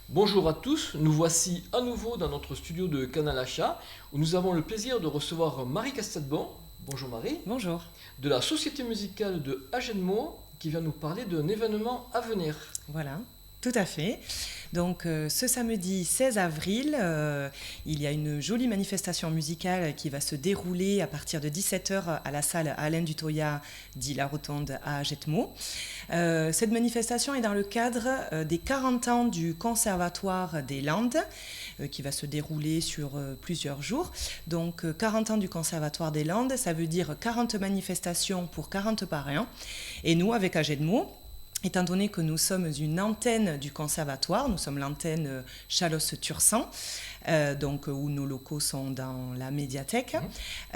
Bonjour à tous, nous voici à nouveau dans notre studio de Canal Achat où nous avons le plaisir de recevoir Marie Castelbon. Bonjour Marie, Bonjour. de la Société musicale de Agenmo qui vient nous parler d'un événement à venir. Voilà, tout à fait. Donc ce samedi 16 avril, il y a une jolie manifestation musicale qui va se dérouler à partir de 17 h à la salle Alain Dutoya, dit La Rotonde à Jetmo. Cette manifestation est dans le cadre des 40 ans du Conservatoire des Landes, qui va se dérouler sur plusieurs jours. Donc 40 ans du Conservatoire des Landes, ça veut dire 40 manifestations pour 40 parrains. Et nous, avec Agenmo, étant donné que nous sommes une antenne du conservatoire, nous sommes l'antenne Chalosse-Tursan, où nos locaux sont dans la médiathèque,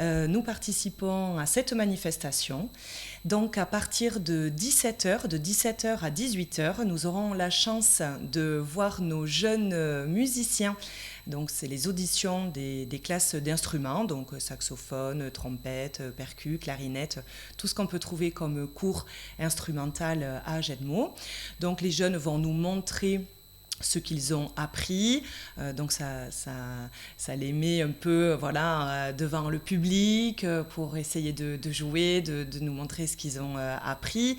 nous participons à cette manifestation. Donc à partir de 17 h, de 17 h à 18 h, nous aurons la chance de voir nos jeunes musiciens. Donc c'est les auditions des classes d'instruments, donc saxophone, trompette, percu, clarinette, tout ce qu'on peut trouver comme cours instrumental à Agenmo. Donc les jeunes vont nous montrer ce qu'ils ont appris, donc ça les met un peu devant le public pour essayer de jouer, de nous montrer ce qu'ils ont appris.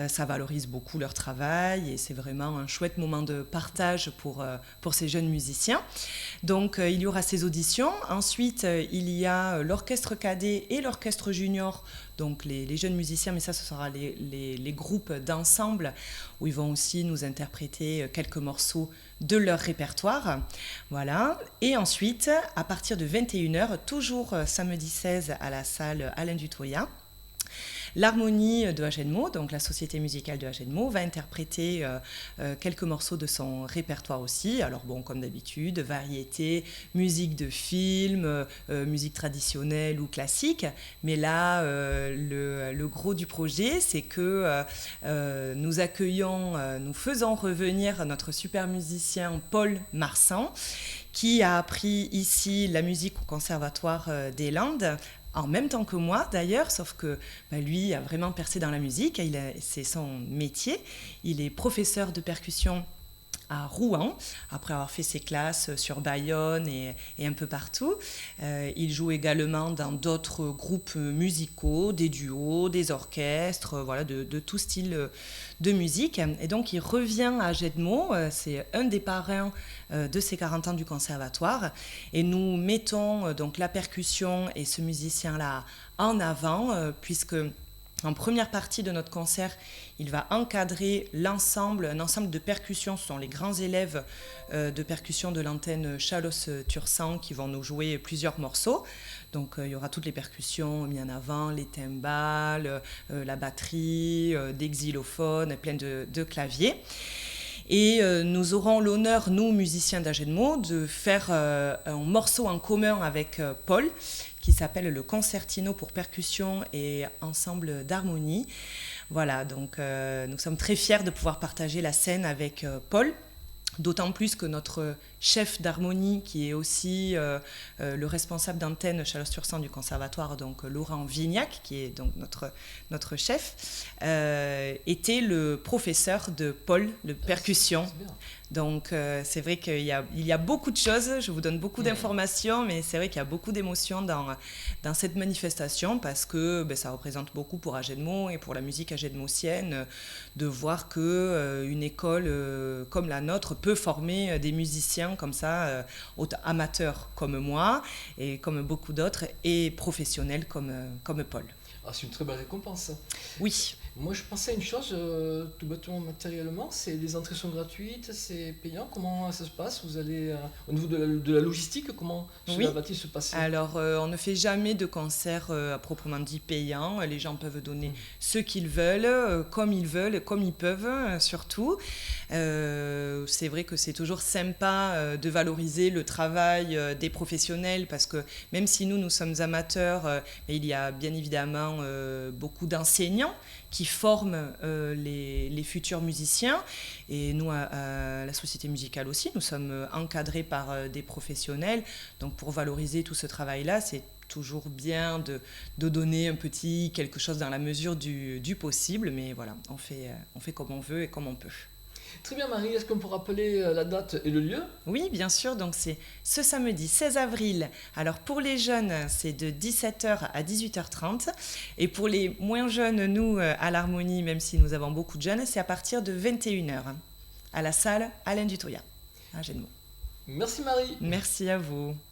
Ça valorise beaucoup leur travail et c'est vraiment un chouette moment de partage pour ces jeunes musiciens. Donc il y aura ces auditions. Ensuite il y a l'orchestre cadet et l'orchestre junior, donc les jeunes musiciens, mais ça ce sera les groupes d'ensemble où ils vont aussi nous interpréter quelques morceaux de leur répertoire. Voilà. Et ensuite, à partir de 21 h, toujours samedi 16 à la salle Alain Dutoya, l'harmonie de Agenmo, donc la société musicale de Agenmo, va interpréter quelques morceaux de son répertoire aussi. Alors bon, comme d'habitude, variété, musique de film, musique traditionnelle ou classique. Mais là, le gros du projet, c'est que nous faisons revenir notre super musicien Paul Marsan, qui a appris ici la musique au Conservatoire des Landes, en même temps que moi d'ailleurs, sauf que lui a vraiment percé dans la musique, c'est son métier. Il est professeur de percussion à Rouen, après avoir fait ses classes sur Bayonne et un peu partout. Il joue également dans d'autres groupes musicaux, des duos, des orchestres, voilà, de tout style de musique. Et donc il revient à Agenmo, c'est un des parrains de ces 40 ans du conservatoire. Et nous mettons donc la percussion et ce musicien-là en avant, puisque en première partie de notre concert, il va encadrer un ensemble de percussions. Ce sont les grands élèves de percussion de l'antenne Chalosse-Tursan qui vont nous jouer plusieurs morceaux. Donc il y aura toutes les percussions mises en avant, les timbales, la batterie, des xylophones, plein de claviers. Et nous aurons l'honneur, nous, musiciens d'Agenmo, de faire un morceau en commun avec Paul, qui s'appelle le Concertino pour percussion et ensemble d'harmonie. Voilà, donc nous sommes très fiers de pouvoir partager la scène avec Paul, d'autant plus que notre chef d'harmonie, qui est aussi le responsable d'antenne Chalosse-Tursan du conservatoire, donc Laurent Vignac, qui est donc notre chef, était le professeur de Paul de percussion. C'est bien. Donc c'est vrai qu'il y a beaucoup de choses, je vous donne beaucoup d'informations, mais c'est vrai qu'il y a beaucoup d'émotions dans cette manifestation parce que ça représente beaucoup pour Agenmo et pour la musique agenmosienne de voir qu'une école comme la nôtre peut former des musiciens comme ça, amateurs comme moi et comme beaucoup d'autres et professionnels comme Paul. Ah, c'est une très belle récompense. Oui. Moi, je pensais à une chose, tout bêtement matériellement, c'est les entrées sont gratuites, c'est payant. Comment ça se passe? Vous allez au niveau de la logistique, comment cela Oui. va-t-il se passer? Alors, on ne fait jamais de concert à proprement dit payant. Les gens peuvent donner ce qu'ils veulent, comme ils peuvent, surtout. C'est vrai que c'est toujours sympa de valoriser le travail des professionnels parce que même si nous sommes amateurs, il y a bien évidemment beaucoup d'enseignants qui forment les futurs musiciens. Et nous, à la Société musicale aussi, nous sommes encadrés par des professionnels. Donc pour valoriser tout ce travail-là, c'est toujours bien de donner un petit quelque chose dans la mesure du possible. Mais voilà, on fait comme on veut et comme on peut. Très bien Marie, est-ce qu'on peut rappeler la date et le lieu? Oui, bien sûr, donc c'est ce samedi 16 avril. Alors pour les jeunes, c'est de 17h à 18h30. Et pour les moins jeunes, nous, à l'Harmonie, même si nous avons beaucoup de jeunes, c'est à partir de 21h à la salle Alain Dutoya, à Génemont. Merci Marie. Merci à vous.